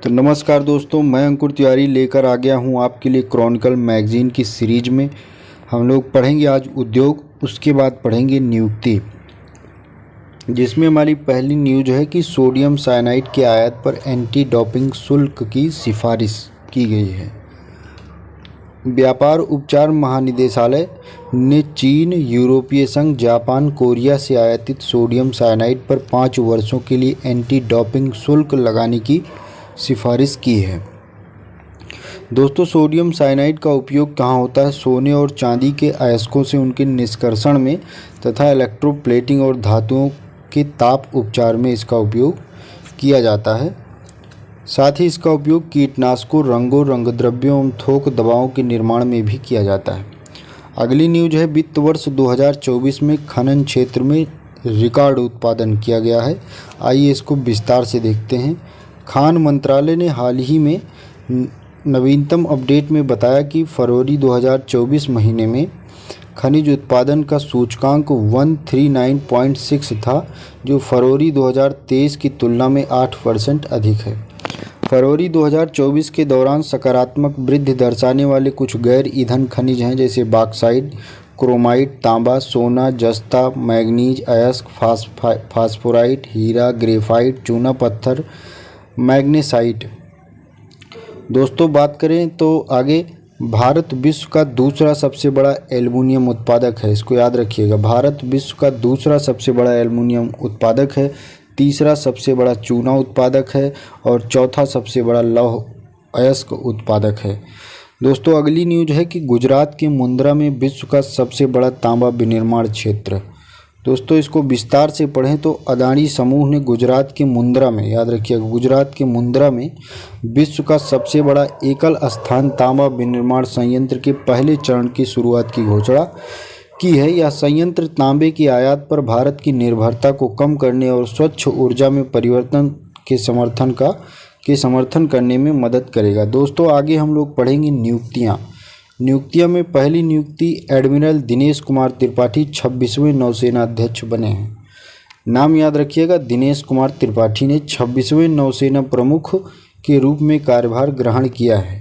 तो नमस्कार दोस्तों, मैं अंकुर तिवारी लेकर आ गया हूं आपके लिए क्रॉनिकल मैगज़ीन की सीरीज में। हम लोग पढ़ेंगे आज उद्योग, उसके बाद पढ़ेंगे नियुक्ति, जिसमें हमारी पहली न्यूज है कि सोडियम साइनाइड के आयात पर एंटी डोपिंग शुल्क की सिफारिश की गई है। व्यापार उपचार महानिदेशालय ने चीन, यूरोपीय संघ, जापान, कोरिया से आयातित सोडियम साइनाइड पर 5 वर्षों के लिए एंटी डोपिंग शुल्क लगाने की सिफारिश की है। दोस्तों, सोडियम साइनाइड का उपयोग कहाँ होता है? सोने और चांदी के अयस्कों से उनके निष्कर्षण में तथा इलेक्ट्रोप्लेटिंग और धातुओं के ताप उपचार में इसका उपयोग किया जाता है। साथ ही इसका उपयोग कीटनाशकों, रंगों, रंगद्रव्यों एवं थोक दवाओं के निर्माण में भी किया जाता है। अगली न्यूज है, वित्त वर्ष 2024 में खनन क्षेत्र में रिकॉर्ड उत्पादन किया गया है। आइए इसको विस्तार से देखते हैं। खान मंत्रालय ने हाल ही में नवीनतम अपडेट में बताया कि फरवरी 2024 महीने में खनिज उत्पादन का सूचकांक 139.6 था, जो फरवरी 2023 की तुलना में 8% अधिक है। फरवरी 2024 के दौरान सकारात्मक वृद्धि दर्शाने वाले कुछ गैर ईंधन खनिज हैं, जैसे बॉक्साइट, क्रोमाइट, तांबा, सोना, जस्ता, मैग्नीज, अयस्क, फास्फोराइट, हीरा, ग्रेफाइट, चूना पत्थर, मैग्नेसाइट। दोस्तों, बात करें तो आगे, भारत विश्व का दूसरा सबसे बड़ा एल्युमिनियम उत्पादक है। इसको याद रखिएगा, भारत विश्व का दूसरा सबसे बड़ा एल्युमिनियम उत्पादक है, तीसरा सबसे बड़ा चूना उत्पादक है और चौथा सबसे बड़ा लौह अयस्क उत्पादक है। दोस्तों, अगली न्यूज है कि गुजरात के मुंद्रा में विश्व का सबसे बड़ा तांबा विनिर्माण क्षेत्र। दोस्तों, इसको विस्तार से पढ़ें तो अदानी समूह ने गुजरात के मुंद्रा में, याद रखिएगा, गुजरात के मुंद्रा में विश्व का सबसे बड़ा एकल स्थान तांबा विनिर्माण संयंत्र के पहले चरण की शुरुआत की घोषणा की है। यह संयंत्र तांबे की आयात पर भारत की निर्भरता को कम करने और स्वच्छ ऊर्जा में परिवर्तन के समर्थन करने में मदद करेगा। दोस्तों, आगे हम लोग पढ़ेंगे नियुक्तियां में पहली नियुक्ति एडमिरल दिनेश कुमार त्रिपाठी 26वें नौसेना अध्यक्ष बने हैं। नाम याद रखिएगा, दिनेश कुमार त्रिपाठी ने 26वें नौसेना प्रमुख के रूप में कार्यभार ग्रहण किया है।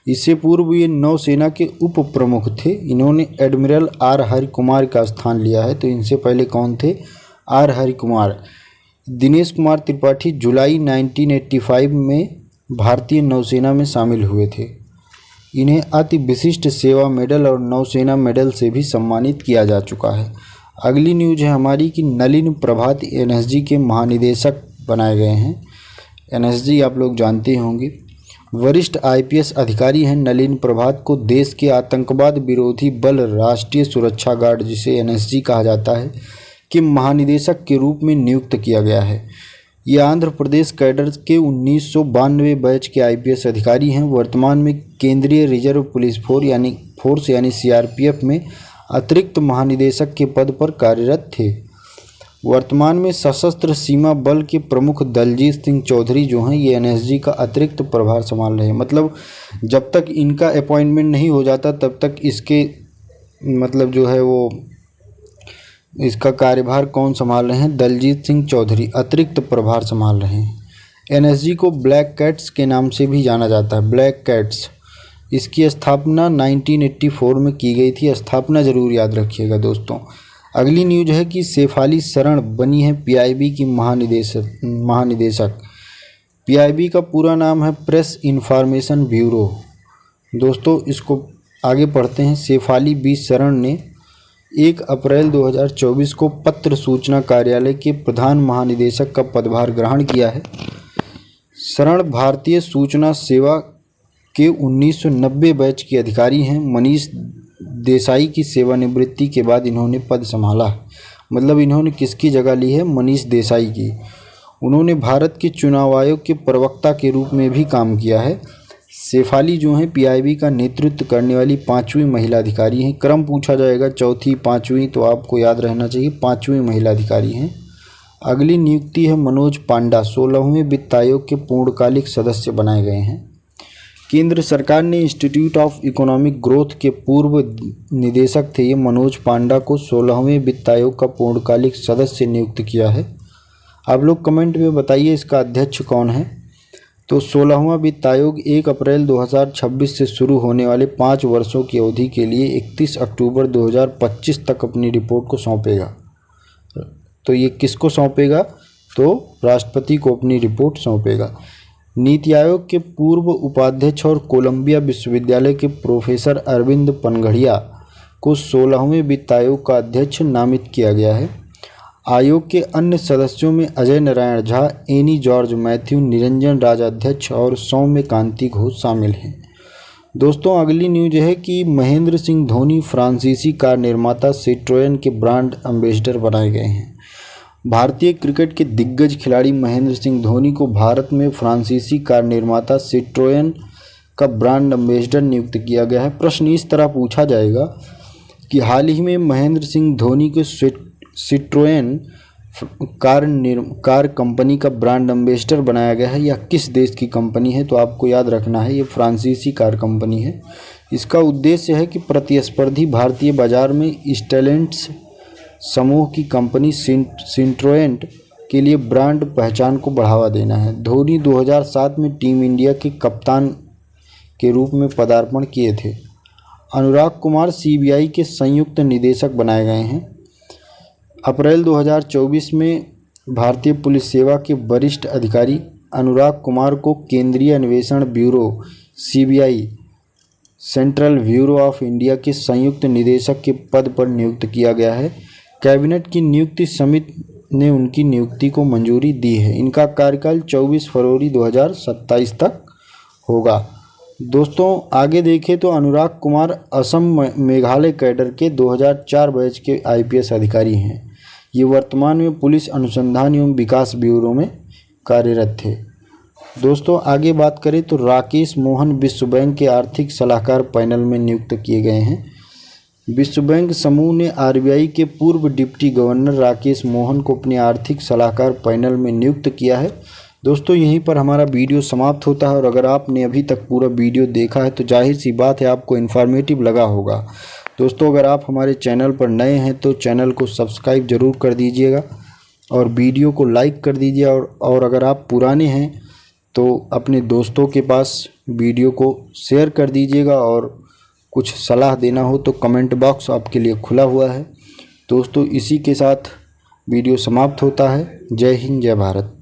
इससे पूर्व ये नौसेना के उप प्रमुख थे। इन्होंने एडमिरल आर हरि कुमार का स्थान लिया है। तो इनसे पहले कौन थे? आर हरि कुमार। दिनेश कुमार त्रिपाठी जुलाई 1985 में भारतीय नौसेना में शामिल हुए थे। इन्हें अति विशिष्ट सेवा मेडल और नौसेना मेडल से भी सम्मानित किया जा चुका है। अगली न्यूज है हमारी कि नलिन प्रभात एनएसजी के महानिदेशक बनाए गए हैं। एनएसजी आप लोग जानते होंगे। वरिष्ठ आईपीएस अधिकारी हैं नलिन प्रभात को देश के आतंकवाद विरोधी बल राष्ट्रीय सुरक्षा गार्ड, जिसे एनएसजी कहा जाता है, के महानिदेशक के रूप में नियुक्त किया गया है। ये आंध्र प्रदेश कैडर के 1992 बैच के आईपीएस अधिकारी हैं। वर्तमान में केंद्रीय रिजर्व पुलिस फोर्स यानी सीआरपीएफ में अतिरिक्त महानिदेशक के पद पर कार्यरत थे। वर्तमान में सशस्त्र सीमा बल के प्रमुख दलजीत सिंह चौधरी जो हैं, ये एनएसजी का अतिरिक्त प्रभार संभाल रहे हैं। मतलब जब तक इनका अपॉइंटमेंट नहीं हो जाता तब तक इसके मतलब जो है वो इसका कार्यभार कौन संभाल रहे हैं? दलजीत सिंह चौधरी अतिरिक्त प्रभार संभाल रहे हैं। एनएसजी को ब्लैक कैट्स के नाम से भी जाना जाता है, ब्लैक कैट्स। इसकी स्थापना 1984 में की गई थी। स्थापना जरूर याद रखिएगा दोस्तों। अगली न्यूज है कि शेफाली शरण बनी है पीआईबी की महानिदेशक। पीआईबी का पूरा नाम है प्रेस इन्फॉर्मेशन ब्यूरो। दोस्तों, इसको आगे पढ़ते हैं। शेफाली बी शरण ने 1 अप्रैल 2024 को पत्र सूचना कार्यालय के प्रधान महानिदेशक का पदभार ग्रहण किया है। शरण भारतीय सूचना सेवा के 1990 बैच के अधिकारी हैं। मनीष देसाई की सेवानिवृत्ति के बाद इन्होंने पद संभाला। मतलब इन्होंने किसकी जगह ली है? मनीष देसाई की। उन्होंने भारत के चुनाव आयोग के प्रवक्ता के रूप में भी काम किया है। शेफाली जो हैं पीआईबी का नेतृत्व करने वाली 5वीं महिला अधिकारी हैं। क्रम पूछा जाएगा, चौथी, 5वीं, तो आपको याद रहना चाहिए 5वीं महिला अधिकारी हैं। अगली नियुक्ति है मनोज पांडा, 16वें वित्त आयोग के पूर्णकालिक सदस्य बनाए गए हैं। केंद्र सरकार ने इंस्टीट्यूट ऑफ इकोनॉमिक ग्रोथ के पूर्व निदेशक थे ये मनोज पांडा को 16वें वित्त आयोग का पूर्णकालिक सदस्य नियुक्त किया है। आप लोग कमेंट में बताइए इसका अध्यक्ष कौन है। तो 16वां वित्त आयोग 1 अप्रैल 2026 से शुरू होने वाले 5 वर्षों की अवधि के लिए 31 अक्टूबर 2025 तक अपनी रिपोर्ट को सौंपेगा। तो ये किसको सौंपेगा? तो राष्ट्रपति को अपनी रिपोर्ट सौंपेगा। नीति आयोग के पूर्व उपाध्यक्ष और कोलंबिया विश्वविद्यालय के प्रोफेसर अरविंद पनघड़िया को 16वें वित्त आयोग का अध्यक्ष नामित किया गया है। आयोग के अन्य सदस्यों में Ajay Narayan Jha, any George Matthew, Niranjan Rajadhyaksha और सौम्य कांति घोष शामिल हैं। दोस्तों, अगली न्यूज है कि महेंद्र सिंह धोनी फ्रांसीसी कार निर्माता सिट्रोएन के ब्रांड एम्बेसडर बनाए गए हैं। भारतीय क्रिकेट के दिग्गज खिलाड़ी महेंद्र सिंह धोनी को भारत में फ्रांसीसी कार निर्माता सिट्रोएन का ब्रांड एम्बेसडर नियुक्त किया गया है। प्रश्न इस तरह पूछा जाएगा कि हाल ही में महेंद्र सिंह धोनी को सिट्रोएन कार कंपनी का ब्रांड एम्बेसडर बनाया गया है या किस देश की कंपनी है? तो आपको याद रखना है ये फ्रांसीसी कार कंपनी है। इसका उद्देश्य है कि प्रतिस्पर्धी भारतीय बाजार में स्टेलेंट्स समूह की कंपनी सिट्रोएन के लिए ब्रांड पहचान को बढ़ावा देना है। धोनी 2007 में टीम इंडिया के कप्तान के रूप में पदार्पण किए थे। अनुराग कुमार सीबीआई के संयुक्त निदेशक बनाए गए हैं। अप्रैल 2024 में भारतीय पुलिस सेवा के वरिष्ठ अधिकारी अनुराग कुमार को केंद्रीय अन्वेषण bureau CBI central bureau of India के संयुक्त निदेशक के पद पर नियुक्त किया गया है। कैबिनेट की नियुक्ति समिति ने उनकी नियुक्ति को मंजूरी दी है। इनका कार्यकाल 24 फरवरी 2027 तक होगा। दोस्तों, आगे देखें तो अनुराग कुमार असम मेघालय कैडर के 2004 बैच के आईपीएस अधिकारी हैं। ये वर्तमान में पुलिस अनुसंधान एवं विकास ब्यूरो में कार्यरत थे। दोस्तों, आगे बात करें तो राकेश मोहन विश्व बैंक के आर्थिक सलाहकार पैनल में नियुक्त किए गए हैं। विश्व बैंक समूह ने आरबीआई के पूर्व डिप्टी गवर्नर राकेश मोहन को अपने आर्थिक सलाहकार पैनल में नियुक्त किया है। दोस्तों, यहीं पर हमारा वीडियो समाप्त होता है और अगर आपने अभी तक पूरा वीडियो देखा है तो जाहिर सी बात है आपको इन्फॉर्मेटिव लगा होगा। दोस्तों, अगर आप हमारे चैनल पर नए हैं तो चैनल को सब्सक्राइब ज़रूर कर दीजिएगा और वीडियो को लाइक कर दीजिए और अगर आप पुराने हैं तो अपने दोस्तों के पास वीडियो को शेयर कर दीजिएगा और कुछ सलाह देना हो तो कमेंट बॉक्स आपके लिए खुला हुआ है। दोस्तों, इसी के साथ वीडियो समाप्त होता है। जय हिंद, जय भारत।